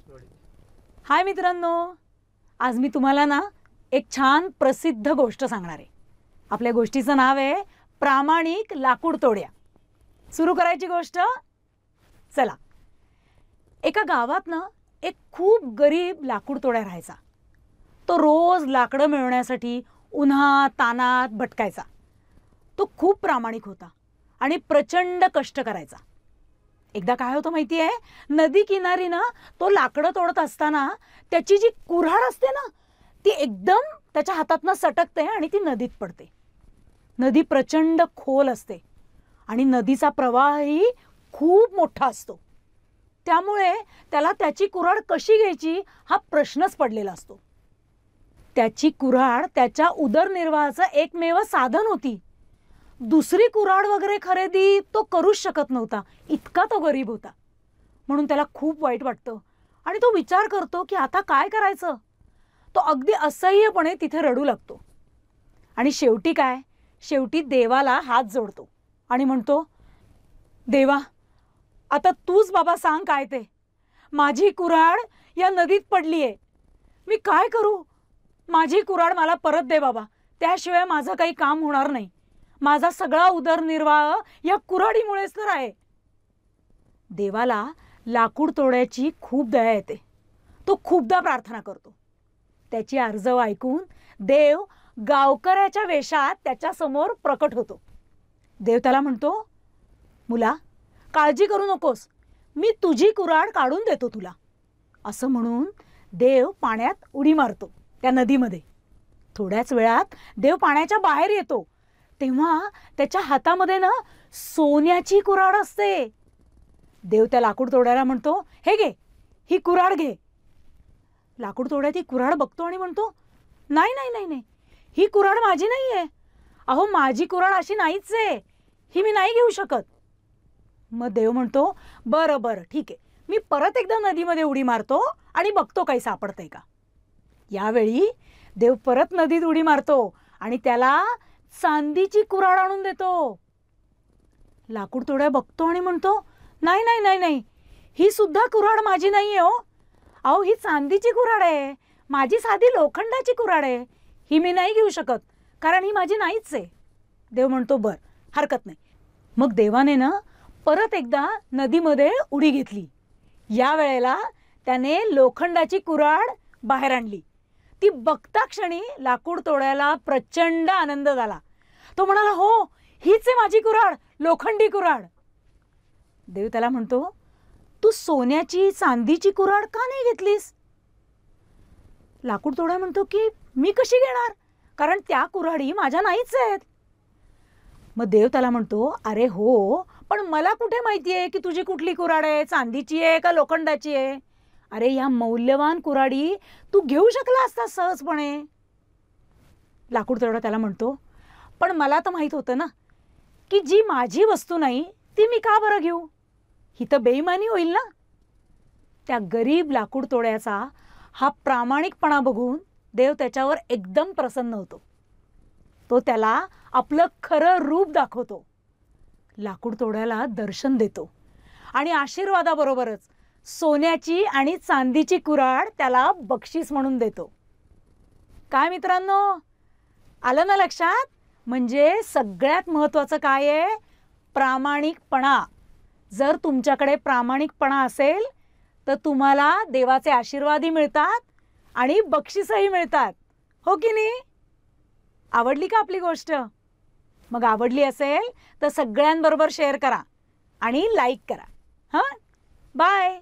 हाय मित्रांनो, आज मी तुम्हाला ना एक छान प्रसिद्ध गोष्ट सांगणार आहे। आपल्या गोष्टीचं नाव आहे प्रामाणिक लाकूड तोड्या। सुरू करायची गोष्ट। चला। एका गावात ना एक खूप गरीब लाकूड तोड्या राहायचा। तो रोज लाकडं मिळवण्यासाठी उन्हात तानात भटकायचा। तो खूप प्रामाणिक होता आणि प्रचंड कष्ट करायचा। एकदा काय होतं माहिती आहे, नदी किनारी ना तो लाकडं तोडत असताना त्याची जी कुऱ्हाड असते ना ती एकदम त्याच्या हातातनं सटकते आणि ती नदीत पडते। नदी प्रचंड खोल असते आणि नदीचा प्रवाहही खूप मोठा असतो। त्यामुळे त्याला त्याची कुऱ्हाड कशी घ्यायची हा प्रश्नच पडलेला असतो। त्याची कुऱ्हाड त्याच्या उदरनिर्वाहाचं एकमेव साधन होती। दुसरी कुऱ्हाड वगैरे खरेदी तो करूच शकत नव्हता, इतका तो गरीब होता। म्हणून त्याला खूप वाईट वाटतं आणि तो विचार करतो की आता काय करायचं। तो अगदी असह्यपणे तिथे रडू लागतो आणि शेवटी काय, शेवटी देवाला हात जोडतो आणि म्हणतो, देवा आता तूच बाबा सांग काय ते। माझी कुऱ्हाड या नदीत पडली आहे, मी काय करू। माझी कुऱ्हाड मला परत दे बाबा, त्याशिवाय माझं काही काम होणार नाही। माझा सगळा उदरनिर्वाह या कुऱ्हाडीमुळेच तर आहे। देवाला लाकूड तोड्याची खूप दया येते। तो खूपदा प्रार्थना करतो। त्याची आर्जव ऐकून देव गावकऱ्याच्या वेशात त्याच्या समोर प्रकट होतो। देव त्याला म्हणतो, मुला काळजी करू नकोस, मी तुझी कुऱ्हाड काढून देतो तुला। असं म्हणून देव पाण्यात उडी मारतो त्या नदीमध्ये। थोड्याच वेळात देव पाण्याच्या बाहेर येतो। तेव्हा त्याच्या हातामध्ये ना सोन्याची कुऱ्हाड असते। देव त्या लाकूड तोड्याला म्हणतो, हे घे, ही कुऱ्हाड घे। लाकूड तोड्या ती कुऱ्हाड बघतो आणि म्हणतो, नाही नाही नाही नाही, ही कुऱ्हाड माझी नाही आहे। अहो माझी कुऱ्हाड अशी नाहीच आहे, ही मी नाही घेऊ शकत। मग देव म्हणतो, बरं बरं ठीक आहे, मी परत एकदा नदीमध्ये उडी मारतो आणि बघतो काही सापडतंय का। यावेळी देव परत नदीत उडी मारतो आणि त्याला चांदीची कुऱ्हाड आणून देतो। लाकूड तोड्या बघतो आणि म्हणतो, नाही नाही नाही नाही, ही सुद्धा कुऱ्हाड माझी नाही आहे हो। अहो ही चांदीची कुऱ्हाड आहे, माझी साधी लोखंडाची कुऱ्हाड आहे, ही मी नाही घेऊ शकत कारण ही माझी नाहीच आहे। देव म्हणतो, बर हरकत नाही। मग देवाने ना परत एकदा नदीमध्ये उडी घेतली। या वेळेला त्याने लोखंडाची कुऱ्हाड बाहेर आणली। ती बघता क्षणी लाकूड तोड्याला प्रचंड आनंद झाला। तो म्हणाला, हो हीच आहे माझी कुऱ्हाड, लोखंडी कुऱ्हाड। देव त्याला म्हणतो, तू सोन्याची चांदीची कुऱ्हाड का नाही घेतलीस। लाकूड तोड्या म्हणतो की मी कशी घेणार, कारण त्या कुऱ्हाडी माझ्या नाहीच आहेत। मग देव त्याला म्हणतो, अरे हो पण मला कुठे माहिती आहे की तुझी कुठली कुऱ्हाड आहे, चांदीची आहे का लोखंडाची आहे। अरे या मौल्यवान कुऱ्हाडी तू घेऊ शकला असता सहजपणे। लाकूड तोडा त्याला म्हणतो, पण मला तर माहित होतं ना की जी माझी वस्तू नाही ती मी का बरं घेऊ, ही तर बेईमानी होईल ना। त्या गरीब लाकूड तोड्याचा हा प्रामाणिकपणा बघून देव त्याच्यावर एकदम प्रसन्न होतो। तो त्याला आपलं खरं रूप दाखवतो, लाकूड तोड्याला दर्शन देतो आणि आशीर्वादाबरोबरच सोन्याची आणि चांदीची कुऱ्हाड त्याला बक्षीस म्हणून देतो। काय मित्रांनो, आलं ना लक्षात। म्हणजे सगळ्यात महत्त्वाचं काय आहे, प्रामाणिकपणा। जर तुमच्याकडे प्रामाणिकपणा असेल तर तुम्हाला देवाचे आशीर्वादही मिळतात आणि बक्षीसही मिळतात, हो की नाही। आवडली का आपली गोष्ट। मग आवडली असेल तर सगळ्यांबरोबर शेअर करा आणि लाईक करा। हां बाय।